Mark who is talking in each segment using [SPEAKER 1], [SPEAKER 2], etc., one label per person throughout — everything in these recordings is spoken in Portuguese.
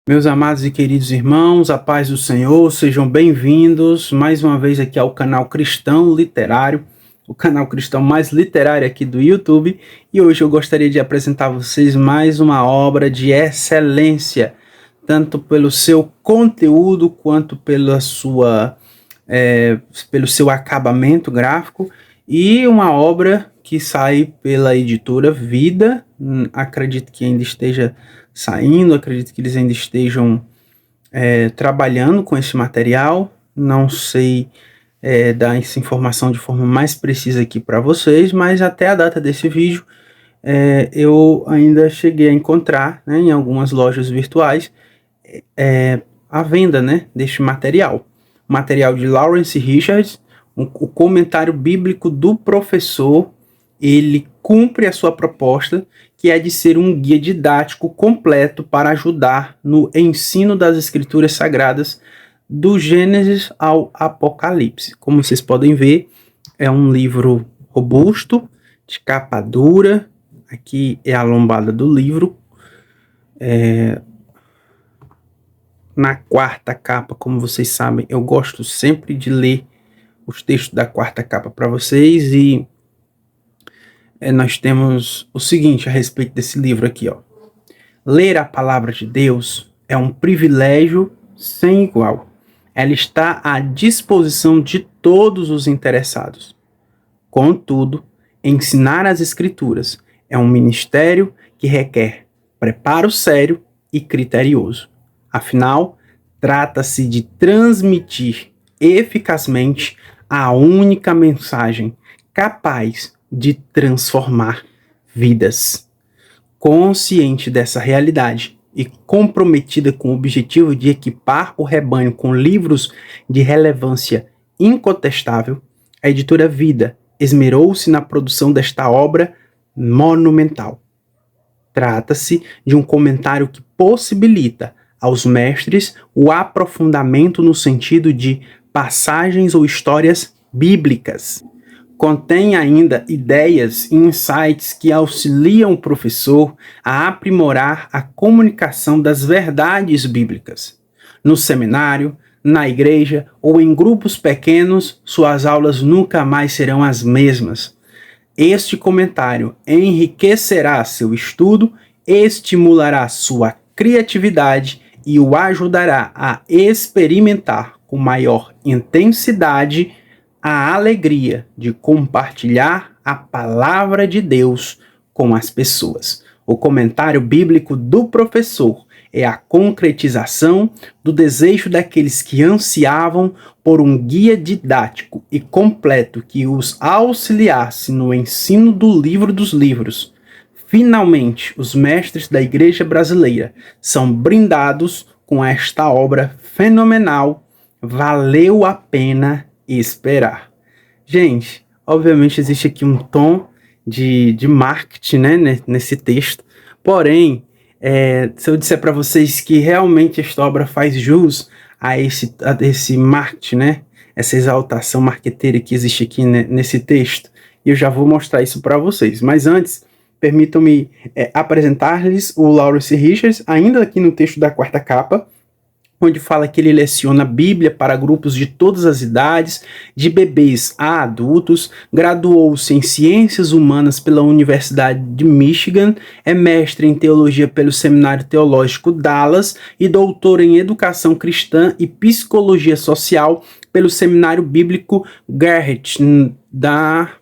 [SPEAKER 1] Meus amados e queridos irmãos, a paz do Senhor, sejam bem-vindos mais uma vez aqui ao canal Cristão Literário, o canal cristão mais literário aqui do YouTube, e hoje eu gostaria de apresentar a vocês mais uma obra de excelência, tanto pelo seu conteúdo quanto pelo seu acabamento gráfico, e uma obra que sai pela editora Vida. Acredito que ainda esteja saindo, acredito que eles ainda estejam trabalhando com esse material. Não sei dar essa informação de forma mais precisa aqui para vocês, mas até a data desse vídeo eu ainda cheguei a encontrar, né, em algumas lojas virtuais a venda, né, deste material. O material de Lawrence Richards, o comentário bíblico do professor. Ele cumpre a sua proposta, que é de ser um guia didático completo para ajudar no ensino das escrituras sagradas do Gênesis ao Apocalipse. Como vocês podem ver, é um livro robusto, de capa dura. Aqui é a lombada do livro. Na quarta capa, como vocês sabem, eu gosto sempre de ler os textos da quarta capa para vocês, e nós temos o seguinte a respeito desse livro aqui, ó. Ler a palavra de Deus é um privilégio sem igual. Ela está à disposição de todos os interessados. Contudo, ensinar as Escrituras é um ministério que requer preparo sério e criterioso. Afinal, trata-se de transmitir eficazmente a única mensagem capaz de transformar vidas. Consciente dessa realidade e comprometida com o objetivo de equipar o rebanho com livros de relevância incontestável, a editora Vida esmerou-se na produção desta obra monumental. Trata-se de um comentário que possibilita aos mestres o aprofundamento no sentido de passagens ou histórias bíblicas. Contém ainda ideias e insights que auxiliam o professor a aprimorar a comunicação das verdades bíblicas. No seminário, na igreja ou em grupos pequenos, suas aulas nunca mais serão as mesmas. Este comentário enriquecerá seu estudo, estimulará sua criatividade e o ajudará a experimentar com maior intensidade a alegria de compartilhar a palavra de Deus com as pessoas. O comentário bíblico do professor é a concretização do desejo daqueles que ansiavam por um guia didático e completo que os auxiliasse no ensino do livro dos livros. Finalmente, os mestres da Igreja Brasileira são brindados com esta obra fenomenal. Valeu a pena esperar. Gente, obviamente existe aqui um tom de marketing, né, nesse texto. Porém, se eu disser para vocês que realmente esta obra faz jus a esse marketing, né, essa exaltação marqueteira que existe aqui, né, nesse texto, eu já vou mostrar isso para vocês. Mas antes, permitam-me apresentar-lhes o Lawrence Richards, ainda aqui no texto da quarta capa, onde fala que ele leciona a Bíblia para grupos de todas as idades, de bebês a adultos, graduou-se em Ciências Humanas pela Universidade de Michigan, é mestre em Teologia pelo Seminário Teológico Dallas e doutor em Educação Cristã e Psicologia Social pelo Seminário Bíblico Garrett, da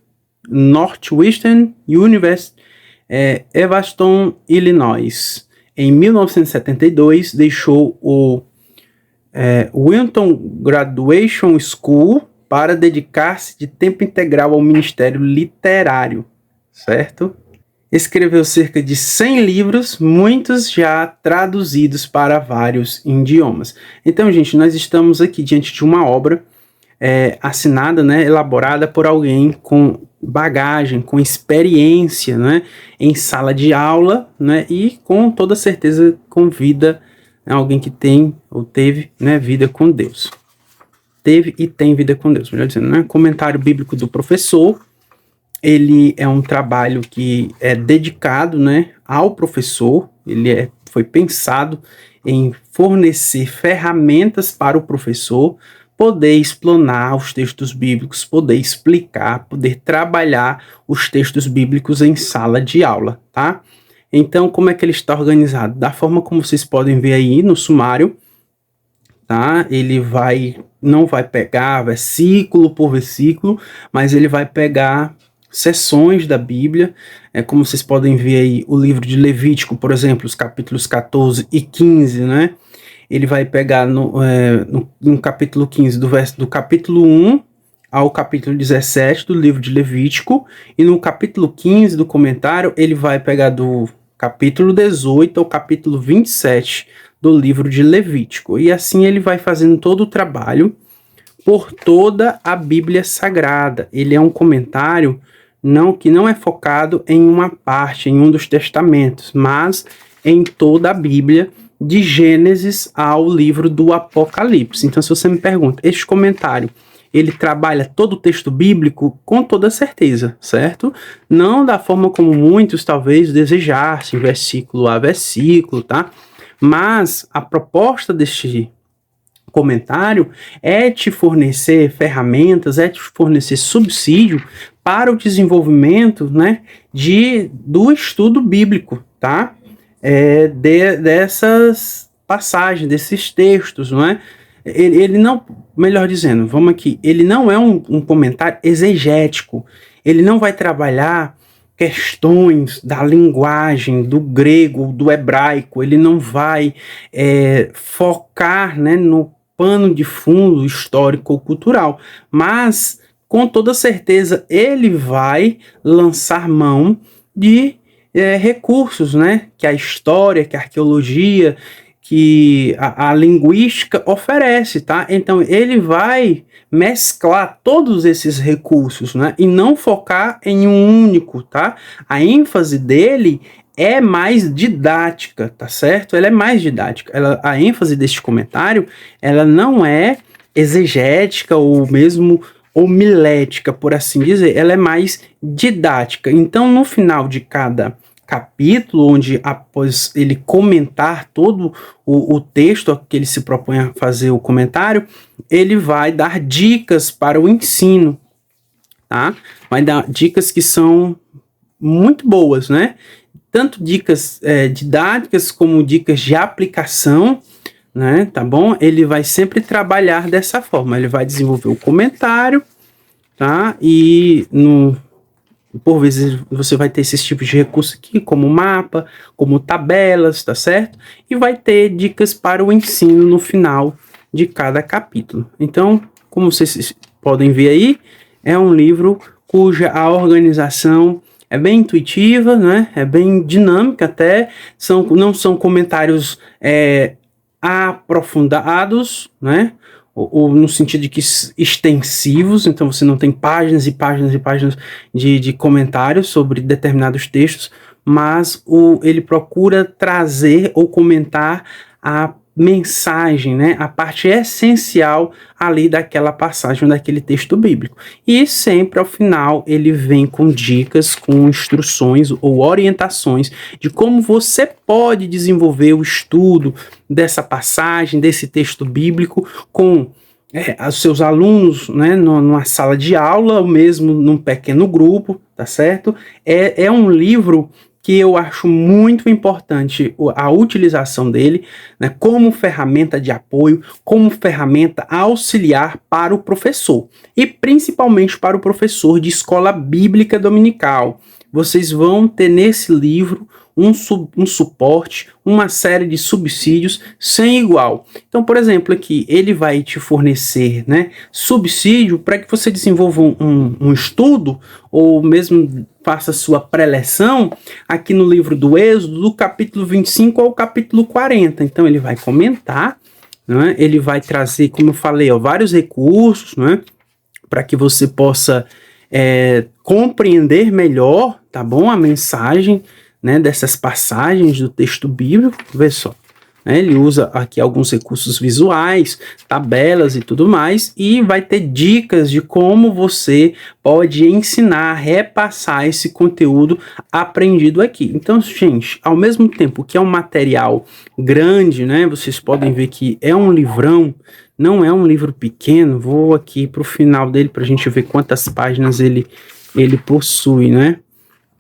[SPEAKER 1] Northwestern University, Evanston, Illinois. Em 1972, deixou o Wilton Graduation School para dedicar-se de tempo integral ao ministério literário, certo? Escreveu cerca de 100 livros, muitos já traduzidos para vários idiomas. Então, gente, nós estamos aqui diante de uma obra assinada, né, elaborada por alguém com bagagem, com experiência, né, em sala de aula, né, e com toda certeza com vida, alguém que tem ou teve, né, vida com Deus. Teve e tem vida com Deus, melhor dizendo, né? Comentário bíblico do professor. Ele é um trabalho que é dedicado, né, ao professor. Ele foi pensado em fornecer ferramentas para o professor poder explanar os textos bíblicos, poder explicar, poder trabalhar os textos bíblicos em sala de aula, tá? Então, como é que ele está organizado? Da forma como vocês podem ver aí no sumário, tá? Ele não vai pegar versículo por versículo, mas ele vai pegar seções da Bíblia. Como vocês podem ver aí, o livro de Levítico, por exemplo, os capítulos 14 e 15, né? Ele vai pegar no capítulo 15, do capítulo 1 ao capítulo 17 do livro de Levítico, e no capítulo 15 do comentário, ele vai pegar do capítulo 18 ao capítulo 27 do livro de Levítico. E assim ele vai fazendo todo o trabalho por toda a Bíblia Sagrada. Ele é um comentário que não é focado em uma parte, em um dos testamentos, mas em toda a Bíblia, de Gênesis ao livro do Apocalipse. Então, se você me pergunta, este comentário, ele trabalha todo o texto bíblico? Com toda certeza, certo? Não da forma como muitos talvez desejassem, versículo a versículo, tá? Mas a proposta deste comentário é te fornecer ferramentas, é te fornecer subsídio para o desenvolvimento, né, do estudo bíblico, tá? Dessas passagens, desses textos, não é? Ele não, melhor dizendo, vamos aqui, ele não é um comentário exegético, ele não vai trabalhar questões da linguagem, do grego, do hebraico, ele não vai focar, né, no pano de fundo histórico ou cultural, mas com toda certeza ele vai lançar mão de recursos, né, que a história, que a arqueologia, que a linguística oferece, tá? Então ele vai mesclar todos esses recursos, né, e não focar em um único, tá? A ênfase dele é mais didática, tá certo? Ela é mais didática. A ênfase deste comentário, ela não é exegética ou mesmo homilética, por assim dizer. Ela é mais didática. Então, no final de cada capítulo, onde após ele comentar todo o texto a que ele se propõe a fazer o comentário, ele vai dar dicas para o ensino, tá? Vai dar dicas que são muito boas, né? Tanto dicas didáticas como dicas de aplicação, né? Tá bom? Ele vai sempre trabalhar dessa forma. Ele vai desenvolver o comentário, tá? E por vezes você vai ter esses tipos de recursos aqui, como mapa, como tabelas, tá certo? E vai ter dicas para o ensino no final de cada capítulo. Então, como vocês podem ver aí, é um livro cuja a organização é bem intuitiva, né? É bem dinâmica até, não são comentários aprofundados, né? Ou no sentido de que extensivos, então você não tem páginas e páginas e páginas de comentários sobre determinados textos, mas ele procura trazer ou comentar a mensagem, né, a parte essencial ali daquela passagem, daquele texto bíblico. E sempre ao final ele vem com dicas, com instruções ou orientações de como você pode desenvolver o estudo dessa passagem, desse texto bíblico com os seus alunos, né, numa sala de aula ou mesmo num pequeno grupo, tá certo? É um livro que eu acho muito importante a utilização dele, né, como ferramenta de apoio, como ferramenta auxiliar para o professor, e principalmente para o professor de escola bíblica dominical. Vocês vão ter nesse livro um suporte, uma série de subsídios sem igual. Então, por exemplo, aqui ele vai te fornecer, né, subsídio para que você desenvolva um estudo ou mesmo faça sua preleção aqui no livro do Êxodo, do capítulo 25 ao capítulo 40. Então, ele vai comentar, né, ele vai trazer, como eu falei, vários recursos, né, para que você possa compreender melhor, tá bom, a mensagem, né, dessas passagens do texto bíblico. Vê só, né? Ele usa aqui alguns recursos visuais, tabelas e tudo mais, e vai ter dicas de como você pode ensinar, repassar esse conteúdo aprendido aqui. Então, gente, ao mesmo tempo que é um material grande, né? Vocês podem ver que é um livrão, não é um livro pequeno. Vou aqui para o final dele para a gente ver quantas páginas ele possui, né?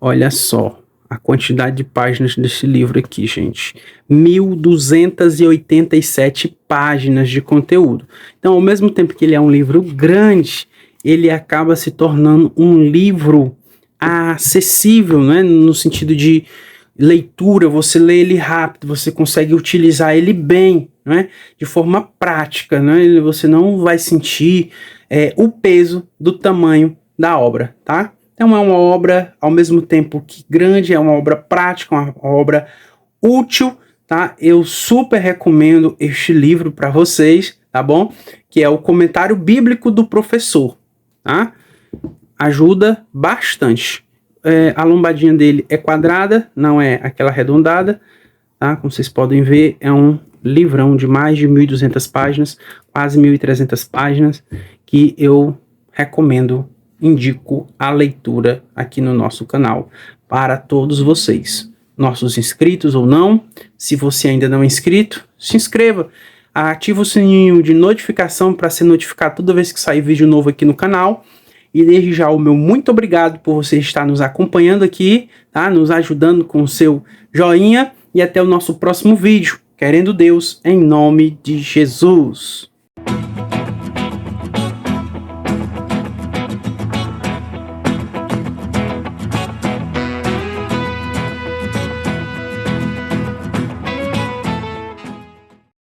[SPEAKER 1] Olha só a quantidade de páginas desse livro aqui, gente. 1.287 páginas de conteúdo. Então, ao mesmo tempo que ele é um livro grande, ele acaba se tornando um livro acessível, né? No sentido de leitura, você lê ele rápido, você consegue utilizar ele bem, né? De forma prática, né? Você não vai sentir o peso do tamanho da obra, tá? Então é uma obra, ao mesmo tempo que grande, é uma obra prática, uma obra útil, tá? Eu super recomendo este livro para vocês, tá bom? Que é o Comentário Bíblico do Professor, tá? Ajuda bastante. A lombadinha dele é quadrada, não é aquela arredondada, tá? Como vocês podem ver, é um livrão de mais de 1.200 páginas, quase 1.300 páginas, que eu recomendo, indico a leitura aqui no nosso canal para todos vocês, nossos inscritos ou não. Se você ainda não é inscrito, se inscreva, ativa o sininho de notificação para ser notificado toda vez que sair vídeo novo aqui no canal. E desde já o meu muito obrigado por você estar nos acompanhando aqui, tá? Nos ajudando com o seu joinha, e até o nosso próximo vídeo, querendo Deus, em nome de Jesus.